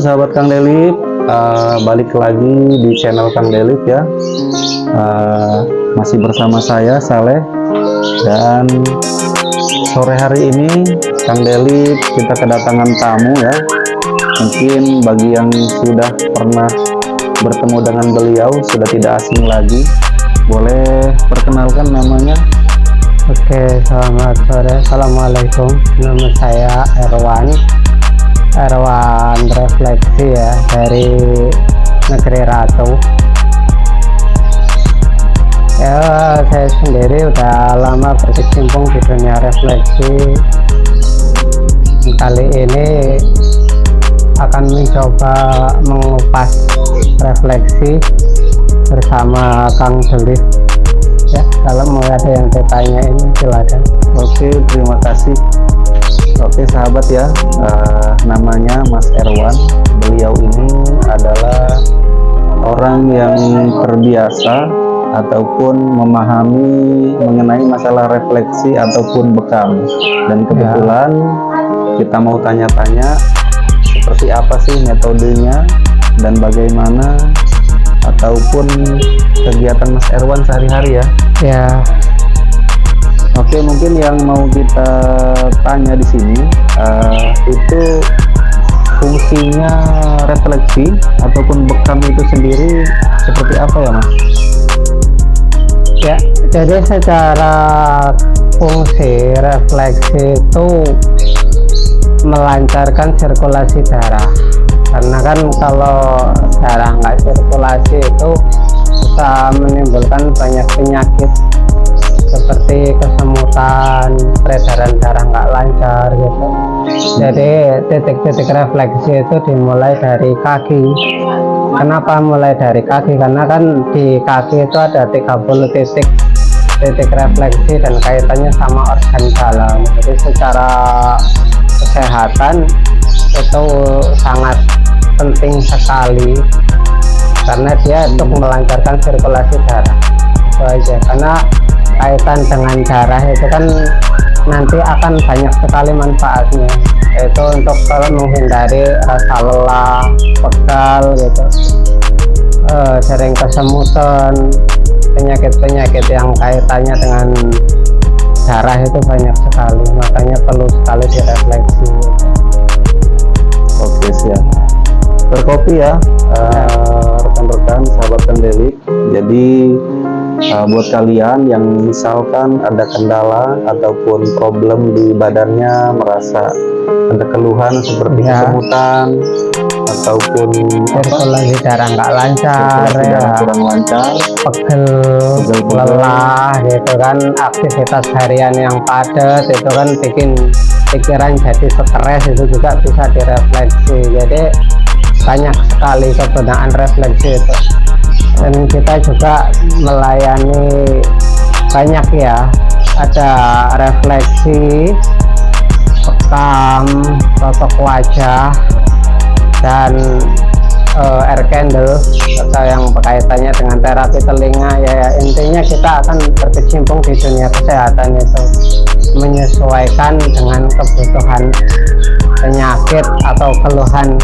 sahabat Kang Delip, balik lagi di channel Kang Delip ya. Masih bersama saya Saleh, dan sore hari ini Kang Delip kita kedatangan tamu ya. Mungkin bagi yang sudah pernah bertemu dengan beliau sudah tidak asing lagi. Boleh perkenalkan namanya? Oke, selamat sore. Assalamualaikum. Nama saya Erwan Refleksi ya, dari Negeri Ratu. Ya, saya sendiri udah lama berkecimpung di dunia refleksi. Kali ini akan mencoba mengupas refleksi bersama Kang Delip. Ya, kalau mau ada yang ditanyain silakan. Oke, terima kasih. Oke sahabat ya, namanya Mas Erwan. Beliau ini adalah orang yang terbiasa ataupun memahami mengenai masalah refleksi ataupun bekam. Dan kebetulan kita mau tanya-tanya seperti apa sih metodenya dan bagaimana ataupun kegiatan Mas Erwan sehari-hari ya. Ya. Oke, mungkin yang mau kita tanya di sini itu fungsinya refleksi ataupun bekam itu sendiri seperti apa ya Mas? Ya, jadi secara fungsi refleksi itu melancarkan sirkulasi darah. Karena kan kalau darah nggak sirkulasi itu bisa menimbulkan banyak penyakit seperti kesemutan, peredaran darah nggak lancar gitu. Jadi titik-titik refleksi itu dimulai dari kaki. Kenapa mulai dari kaki? Karena kan di kaki itu ada 30 titik refleksi dan kaitannya sama organ dalam. Jadi secara kesehatan itu sangat penting sekali karena dia untuk melancarkan sirkulasi darah. Itu aja, karena kaitan dengan darah itu kan nanti akan banyak sekali manfaatnya, yaitu untuk menghindari rasa lelah, pegal gitu, sering kesemutan, penyakit-penyakit yang kaitannya dengan darah itu banyak sekali, makanya perlu sekali direfleksi. Oke, siap. Berkopi ya, rekan-rekan sahabat Kang Delip. Jadi buat kalian yang misalkan ada kendala ataupun problem di badannya, merasa ada keluhan seperti kesemutan ataupun sirkulasi darah nggak lancar, kurang lancar, pegel, lelah gitu kan, aktivitas harian yang padat itu kan bikin pikiran jadi stres, itu juga bisa direfleksi. Jadi banyak sekali kegunaan refleksi itu, dan kita juga melayani banyak ya, ada refleksi, bekam, totok wajah, dan air candle atau yang berkaitannya dengan terapi telinga ya. Intinya kita akan berkecimpung di dunia kesehatan itu, menyesuaikan dengan kebutuhan penyakit atau keluhan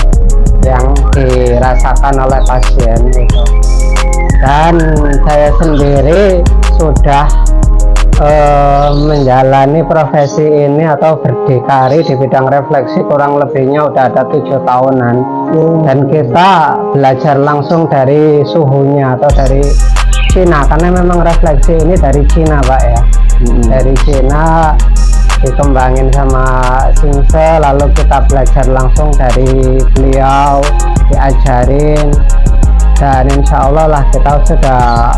yang dirasakan oleh pasien itu. Dan saya sendiri sudah menjalani profesi ini atau berdikari di bidang refleksi kurang lebihnya udah ada 7 tahunan. Dan kita belajar langsung dari suhunya atau dari Cina, karena memang refleksi ini dari Cina Pak ya. Dari Cina dikembangin sama Simse, lalu kita belajar langsung dari beliau, diajarin, dan insya Allah lah kita sudah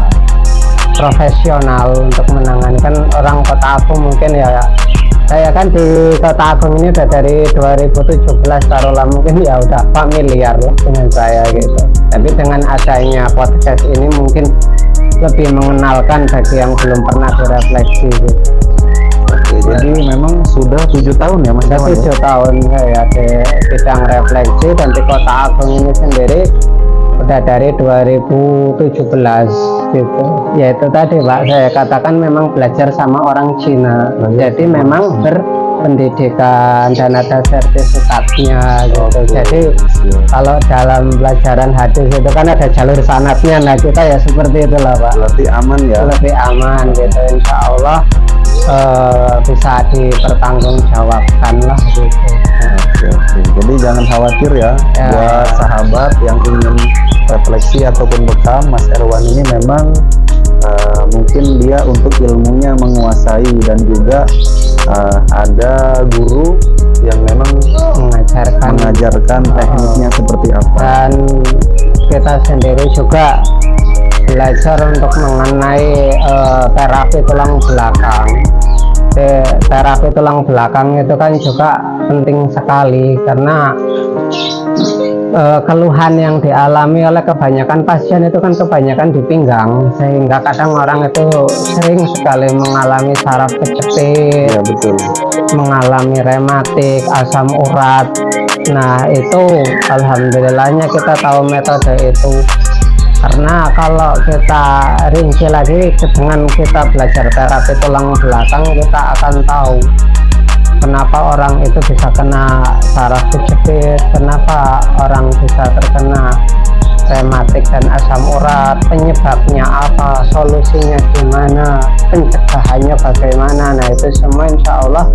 profesional untuk menangani. Kan orang Kota Agung mungkin ya, saya kan di Kota Agung ini udah dari 2017 taruhlah, mungkin ya udah familiar lah dengan saya gitu. Tapi dengan adanya podcast ini mungkin lebih mengenalkan bagi yang belum pernah direfleksi gitu. Oke, jadi memang sudah 7 tahun ya Mas? Sudah 7 tahun ya di bidang refleksi, dan di Kota Agung ini sendiri udah dari 2017 gitu. Ya itu tadi Pak, saya katakan memang belajar sama orang Cina. Jadi memang pendidikan dan ada sertifikatnya gitu. Jadi kalau dalam pelajaran hadis itu kan ada jalur sanadnya, nah kita ya seperti itulah Pak, Berarti aman ya. lebih aman gitu, insya Allah bisa dipertanggungjawabkan lah gitu. Oke. Jadi jangan khawatir ya, Ya. buat sahabat yang ingin refleksi ataupun bekam, Mas Erwan ini memang mungkin dia untuk ilmunya menguasai, dan juga ada guru yang memang mengajarkan tekniknya seperti apa. Dan kita sendiri juga belajar untuk mengenai terapi tulang belakang. Terapi tulang belakang itu kan juga penting sekali, karena keluhan yang dialami oleh kebanyakan pasien itu kan kebanyakan di pinggang, sehingga kadang orang itu sering sekali mengalami saraf kejepit, Ya betul. mengalami rematik, asam urat. Nah itu alhamdulillahnya kita tahu metode itu, karena kalau kita rinci lagi dengan kita belajar terapi tulang belakang, kita akan tahu kenapa orang itu bisa kena saraf kejepit, kenapa orang bisa terkena rematik dan asam urat, penyebabnya apa, solusinya gimana, pencegahannya bagaimana. Nah itu semua insya Allah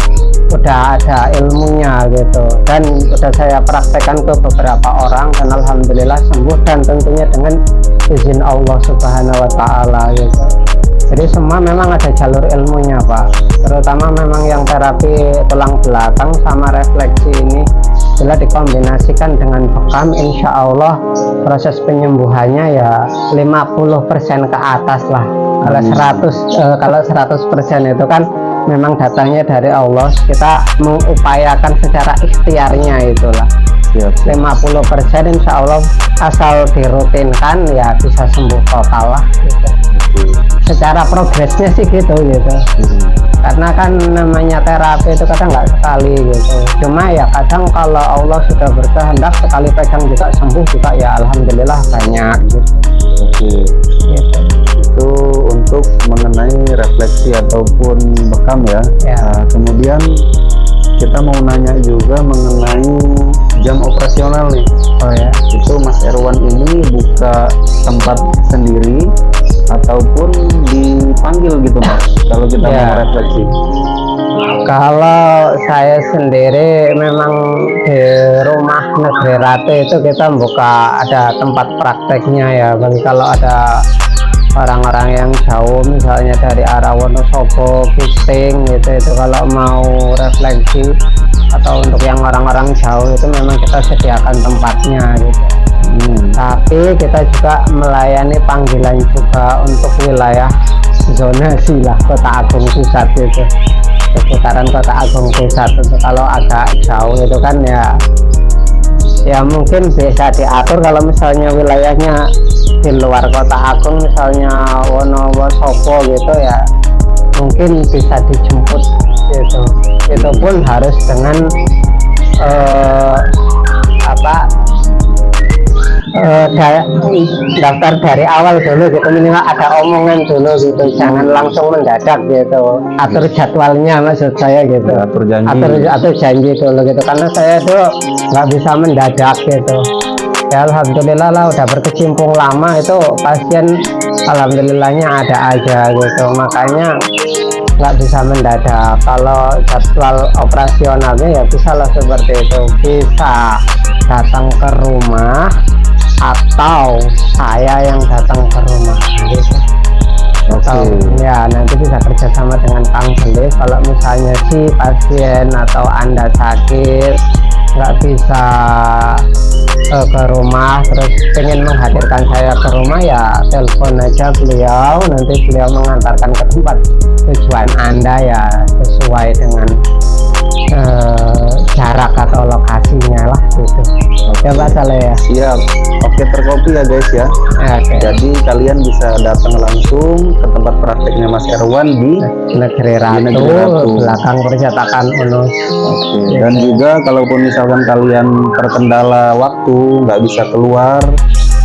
udah ada ilmunya gitu, dan udah saya praktekkan ke beberapa orang dan alhamdulillah sembuh, dan tentunya dengan izin Allah Subhanahu wa Ta'ala gitu. Jadi semua memang ada jalur ilmunya Pak, terutama memang yang terapi tulang belakang sama refleksi ini bila dikombinasikan dengan bekam, insya Allah proses penyembuhannya ya 50% ke atas lah. Kalau 100% itu kan memang datangnya dari Allah, kita mengupayakan secara ikhtiarnya itulah. 50% insya Allah asal dirutinkan ya bisa sembuh total lah gitu. Secara progresnya sih gitu. Karena kan namanya terapi itu kadang nggak sekali gitu, cuma ya kadang kalau Allah sudah berkehendak sekali pegang juga sembuh juga ya alhamdulillah banyak gitu. Gitu. Itu untuk mengenai refleksi ataupun bekam ya. Nah, kemudian kita mau nanya juga mengenai jam operasional nih. Oh ya, Itu Mas Erwan ini buka tempat sendiri ataupun dipanggil gitu Mas, kalau kita mau refleksi? Kalau saya sendiri memang di rumah Negeri Ratu itu kita buka, ada tempat prakteknya ya. Bagi kalau ada orang-orang yang jauh misalnya dari arah Wonosobo, Kisting gitu, itu kalau mau refleksi atau untuk yang orang-orang jauh itu memang kita sediakan tempatnya gitu. Tapi kita juga melayani panggilan juga untuk wilayah zonasi lah, Kota Agung Pusat gitu, seputaran Kota Agung Pusat. Itu kalau agak jauh itu kan ya mungkin bisa diatur, kalau misalnya wilayahnya di luar Kota Agung misalnya Wonosobo gitu ya mungkin bisa dijemput gitu. Itu pun harus dengan daftar dari awal dulu gitu, minimal ada omongan dulu gitu, jangan langsung mendadak gitu, atur jadwalnya maksud saya gitu, Atur janji. atur janji dulu gitu, karena saya tuh nggak bisa mendadak gitu ya. Alhamdulillah lah udah berkecimpung lama, itu pasien alhamdulillahnya ada aja gitu, makanya nggak bisa mendadak. Kalau jadwal operasionalnya ya bisa lah seperti itu, bisa datang ke rumah atau saya yang datang ke rumah gitu. Atau ya nanti bisa kerjasama dengan Kang Belis. Kalau misalnya si pasien atau Anda sakit nggak bisa ke rumah terus pengen menghadirkan saya ke rumah, ya telepon aja beliau, nanti beliau mengantarkan ke tempat tujuan Anda ya sesuai dengan jarak atau lokasinya lah gitu. Oke Pak Saleh ya. Siap. Oke, terkopi ya guys ya. Oke. Jadi kalian bisa datang langsung ke tempat prakteknya Mas Erwan di Negeri Ratu, belakang percetakan Unus. Oke. Dan juga kalaupun misalkan kalian terkendala waktu nggak bisa keluar,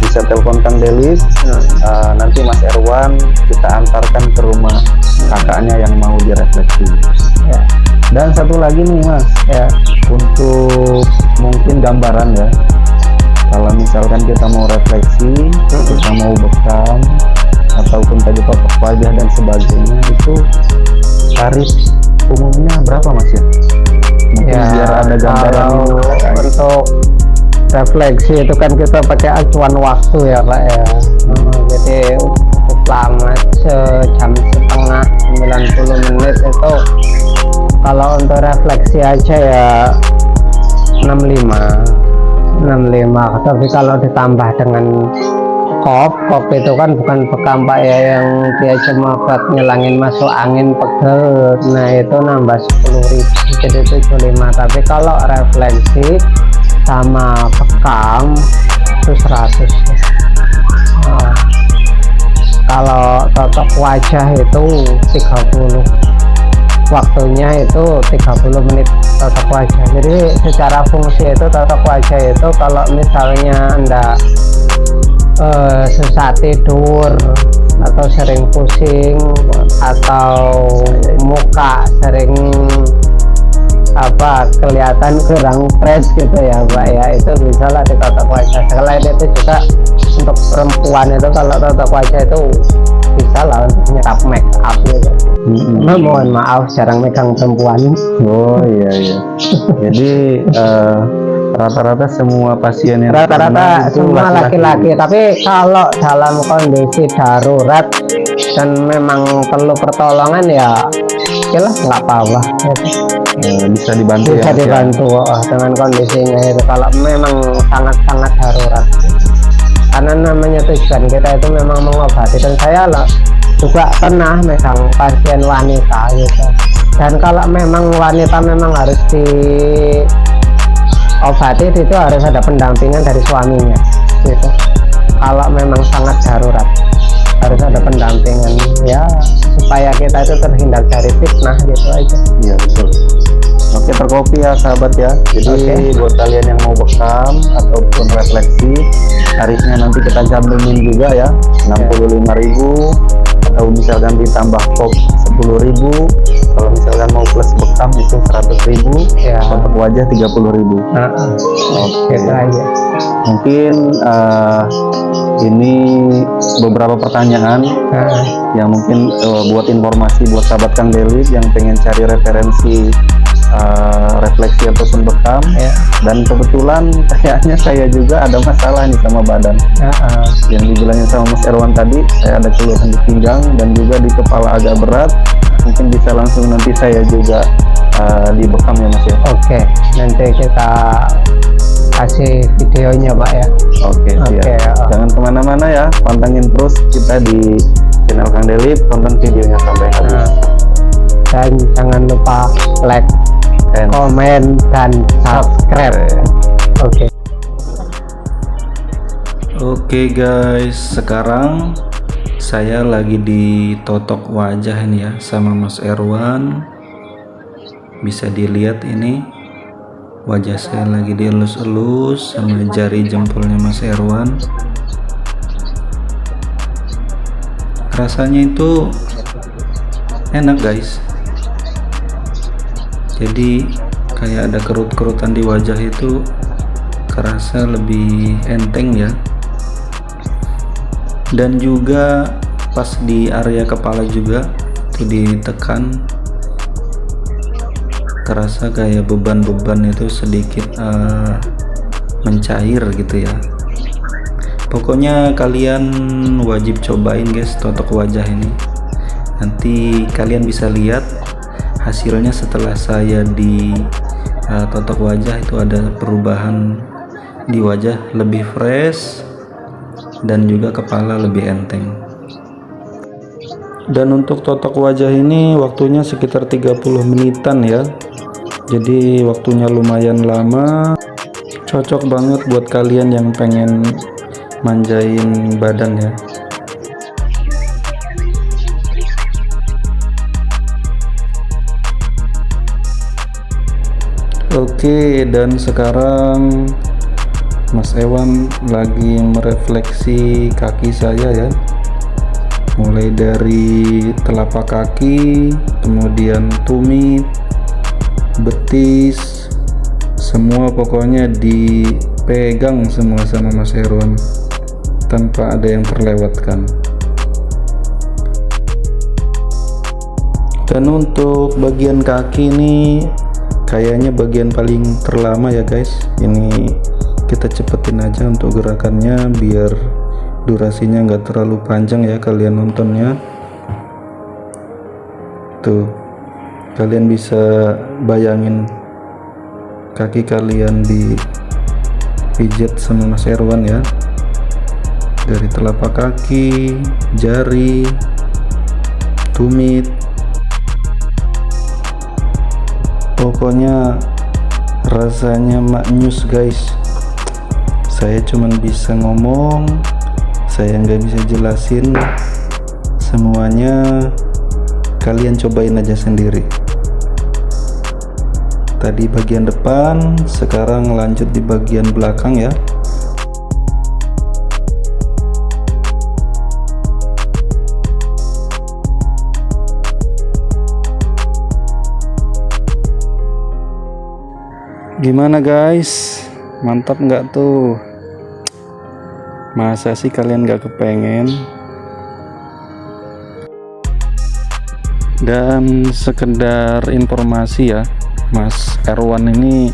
bisa telepon Kang Delis. Nanti Mas Erwan kita antarkan ke rumah kakaknya yang mau direfleksi. Ya. Dan satu lagi nih Mas, Ya. untuk mungkin gambaran ya, kalau misalkan kita mau refleksi, kita mau bekam ataupun tadi totok wajah dan sebagainya, itu tarif umumnya berapa Mas ya? Mungkin Ya, biar ada gambaran kalau untuk refleksi itu kan kita pakai acuan waktu ya Pak ya. Jadi cukup lama, sejam setengah, 90 menit itu. Kalau untuk refleksi aja ya 65. Tapi kalau ditambah dengan kop itu kan bukan bekam Pak ya, yang dia cuma buat nyelangin masuk angin pegel, nah itu nambah 10.000 jadi 75. Tapi kalau refleksi sama bekam itu 100 ya. Nah, kalau totok wajah itu 30, waktunya itu 30 menit totok wajah. Jadi secara fungsi itu totok wajah itu kalau misalnya Anda susah tidur atau sering pusing atau muka sering kelihatan kurang fresh gitu ya Pak ya, itu bisa lah di totok wajah. Selain itu juga untuk perempuan itu kalau totok wajah itu bisa lah untuk nyerap make up gitu. Mohon maaf jarang megang perempuan. Oh iya. Jadi rata-rata semua pasien yang terkena Rata-rata itu semua laki-laki, tapi kalau dalam kondisi darurat dan memang perlu pertolongan ya okelah, nggak apa-apa gitu. Bisa dibantu Bisa ya, Mas, ya? dibantu dengan kondisinya itu kalau memang sangat-sangat darurat, karena namanya tujuan kita itu memang mengobati. Dan saya juga pernah megang pasien wanita gitu, dan kalau memang wanita memang harus diobati itu harus ada pendampingan dari suaminya gitu. Kalau memang sangat darurat harus ada pendampingan ya, supaya kita itu terhindar dari fitnah gitu aja. Iya betul. Oke, terkopi ya sahabat ya. Jadi buat kalian yang mau bekam ataupun refleksi, tarifnya nanti kita cantumin juga ya, 65.000, atau misalkan ditambah kop 10.000. Kalau misalkan mau plus bekam itu 100.000, Ya. totok wajah 30.000. Oke, itu aja. Mungkin ini beberapa pertanyaan yang mungkin buat informasi buat sahabat Kang Delis yang pengen cari referensi refleksi ataupun bekam. Ya. Dan kebetulan kayaknya saya juga ada masalah nih sama badan. Yang dibilangin sama Mas Erwan tadi, saya ada keluhan di pinggang dan juga di kepala agak berat. Mungkin bisa langsung nanti saya juga dibekam ya Mas ya. Oke, nanti kita kasih videonya Pak ya. Oke, siap. Oke, Jangan kemana-mana ya, pantengin terus kita di channel Kang Delis, tonton videonya sampai habis. Dan jangan lupa like, And komen, dan subscribe. Oke. Oke guys, sekarang saya lagi di totok wajah ini ya sama Mas Erwan. Bisa dilihat ini wajah saya lagi dielus-elus sama jari jempolnya Mas Erwan. Rasanya itu enak guys. Jadi kayak ada kerut-kerutan di wajah itu kerasa lebih enteng ya. Dan juga pas di area kepala juga itu ditekan, kerasa kayak beban-beban itu sedikit mencair gitu ya. Pokoknya kalian wajib cobain guys totok wajah ini. Nanti kalian bisa lihat hasilnya setelah saya di totok wajah itu ada perubahan di wajah, lebih fresh dan juga kepala lebih enteng. Dan untuk totok wajah ini waktunya sekitar 30 menitan ya, jadi waktunya lumayan lama, cocok banget buat kalian yang pengen manjain badan ya. Oke, dan sekarang Mas Ewan lagi merefleksi kaki saya ya, mulai dari telapak kaki, kemudian tumit, betis, semua pokoknya dipegang semua sama Mas Herwan tanpa ada yang terlewatkan. Dan untuk bagian kaki ini kayaknya bagian paling terlama ya guys. Ini kita cepetin aja untuk gerakannya biar durasinya nggak terlalu panjang ya kalian nontonnya. Tuh, kalian bisa bayangin kaki kalian dipijat sama Mas Herwan ya, dari telapak kaki, jari, tumit. Pokoknya rasanya maknyus guys. Saya cuman bisa ngomong, saya nggak bisa jelasin semuanya. Kalian cobain aja sendiri. Tadi bagian depan, sekarang lanjut di bagian belakang ya. Gimana guys, mantap nggak tuh? Masa sih kalian nggak kepengen? Dan sekedar informasi ya, Mas Herwan ini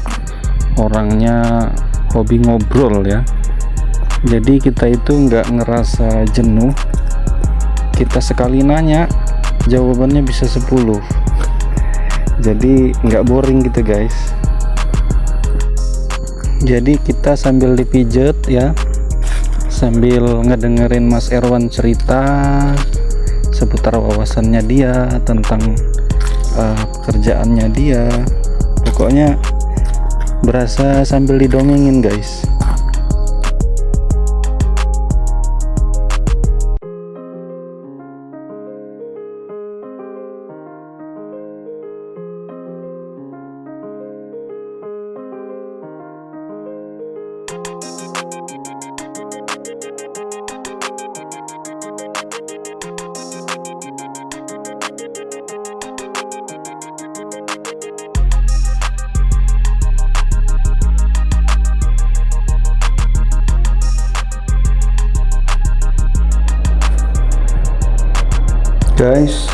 orangnya hobi ngobrol ya. Jadi kita itu nggak ngerasa jenuh. Kita sekali nanya, jawabannya bisa 10. Jadi nggak boring gitu guys. Jadi kita sambil dipijet ya, sambil ngedengerin Mas Herwan cerita seputar wawasannya dia tentang pekerjaannya dia. Pokoknya berasa sambil didongengin guys. Guys,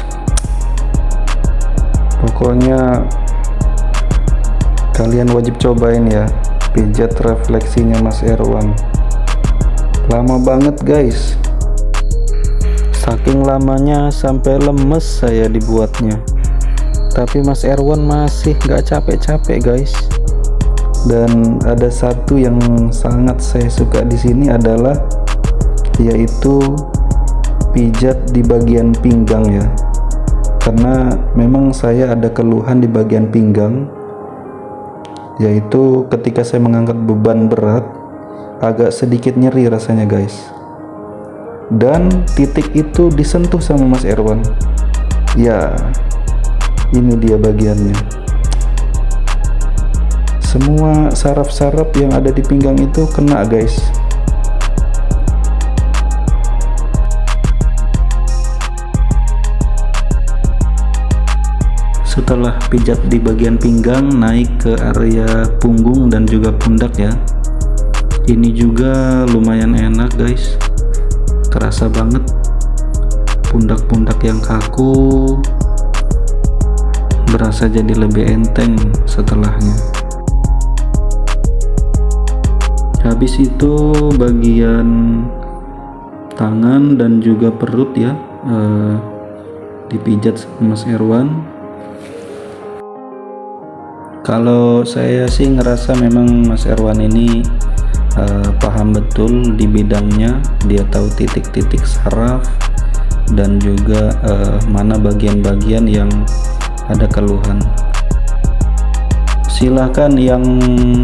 pokoknya kalian wajib cobain ya pijat refleksinya Mas Herwan. Lama banget guys, saking lamanya sampai lemes saya dibuatnya, tapi Mas Herwan masih gak capek-capek guys. Dan ada satu yang sangat saya suka di sini adalah yaitu pijat di bagian pinggang ya, karena memang saya ada keluhan di bagian pinggang, yaitu ketika saya mengangkat beban berat agak sedikit nyeri rasanya guys. Dan titik itu disentuh sama Mas Herwan ya, ini dia bagiannya. Semua saraf-saraf yang ada di pinggang itu kena guys. Setelah pijat di bagian pinggang, naik ke area punggung dan juga pundak ya. Ini juga lumayan enak guys, terasa banget pundak-pundak yang kaku berasa jadi lebih enteng setelahnya. Habis itu bagian tangan dan juga perut ya, dipijat sama Mas Herwan. Kalau saya sih ngerasa memang Mas Herwan ini paham betul di bidangnya. Dia tahu titik-titik saraf dan juga mana bagian-bagian yang ada keluhan. Silahkan yang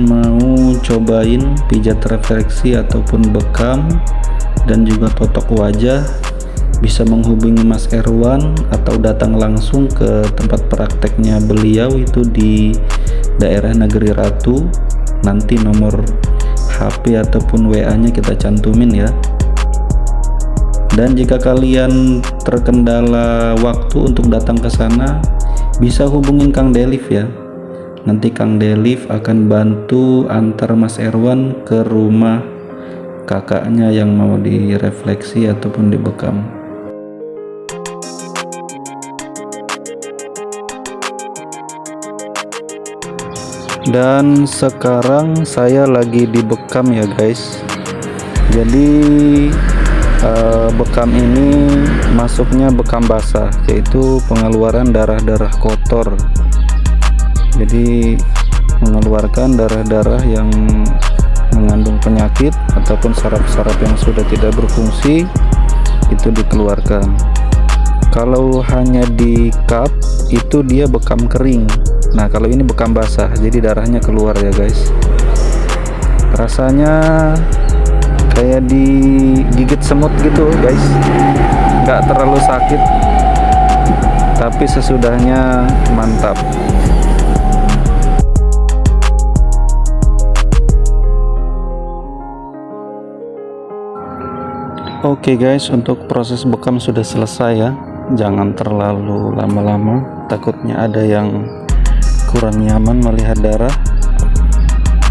mau cobain pijat refleksi ataupun bekam dan juga totok wajah bisa menghubungi Mas Herwan atau datang langsung ke tempat prakteknya beliau itu di daerah Negeri Ratu. Nanti nomor HP ataupun WA-nya kita cantumin ya. Dan jika kalian terkendala waktu untuk datang ke sana, bisa hubungin Kang Delif ya. Nanti Kang Delif akan bantu antar Mas Erwan ke rumah kakaknya yang mau direfleksi ataupun dibekam. Dan sekarang saya lagi dibekam ya guys. Jadi bekam ini masuknya bekam basah, yaitu pengeluaran darah-darah kotor. Jadi mengeluarkan darah-darah yang mengandung penyakit ataupun saraf-saraf yang sudah tidak berfungsi itu dikeluarkan. Kalau hanya di cup itu dia bekam kering. Nah kalau ini bekam basah, jadi darahnya keluar ya guys. Rasanya kayak digigit semut gitu guys, nggak terlalu sakit, tapi sesudahnya mantap. Oke guys, untuk proses bekam sudah selesai ya. Jangan terlalu lama-lama, takutnya ada yang kurang nyaman melihat darah.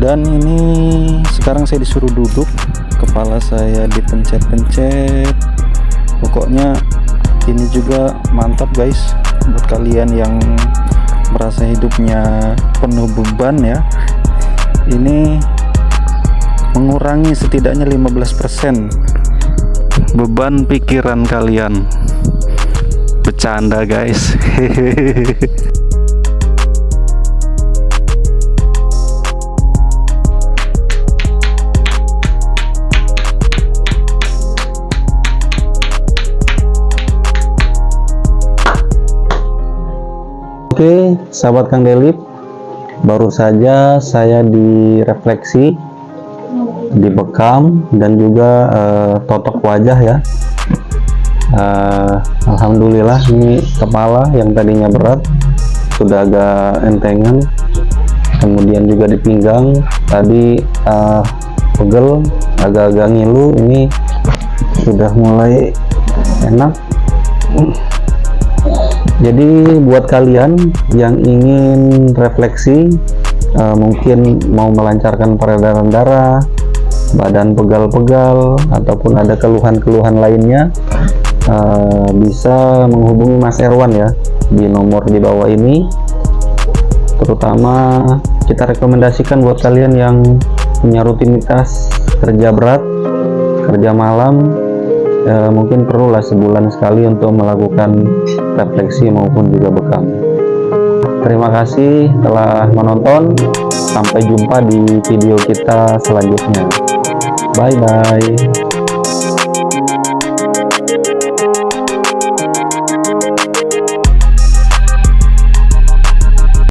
Dan ini sekarang saya disuruh duduk, kepala saya dipencet-pencet. Pokoknya ini juga mantap guys, buat kalian yang merasa hidupnya penuh beban ya. Ini mengurangi setidaknya 15% beban pikiran kalian. Bercanda guys. Oke, sahabat Kang Delif, baru saja saya direfleksi, dibekam, dan juga totok wajah ya. Alhamdulillah ini kepala yang tadinya berat sudah agak entengan, kemudian juga di pinggang tadi pegel, agak-agak ngilu, ini sudah mulai enak. Jadi buat kalian yang ingin refleksi, mungkin mau melancarkan peredaran darah, badan pegal-pegal, ataupun ada keluhan-keluhan lainnya, bisa menghubungi Mas Erwan ya di nomor di bawah ini. Terutama kita rekomendasikan buat kalian yang punya rutinitas kerja berat, kerja malam, mungkin perlulah sebulan sekali untuk melakukan refleksi maupun juga bekam. Terima kasih telah menonton. Sampai jumpa di video kita selanjutnya. Bye bye.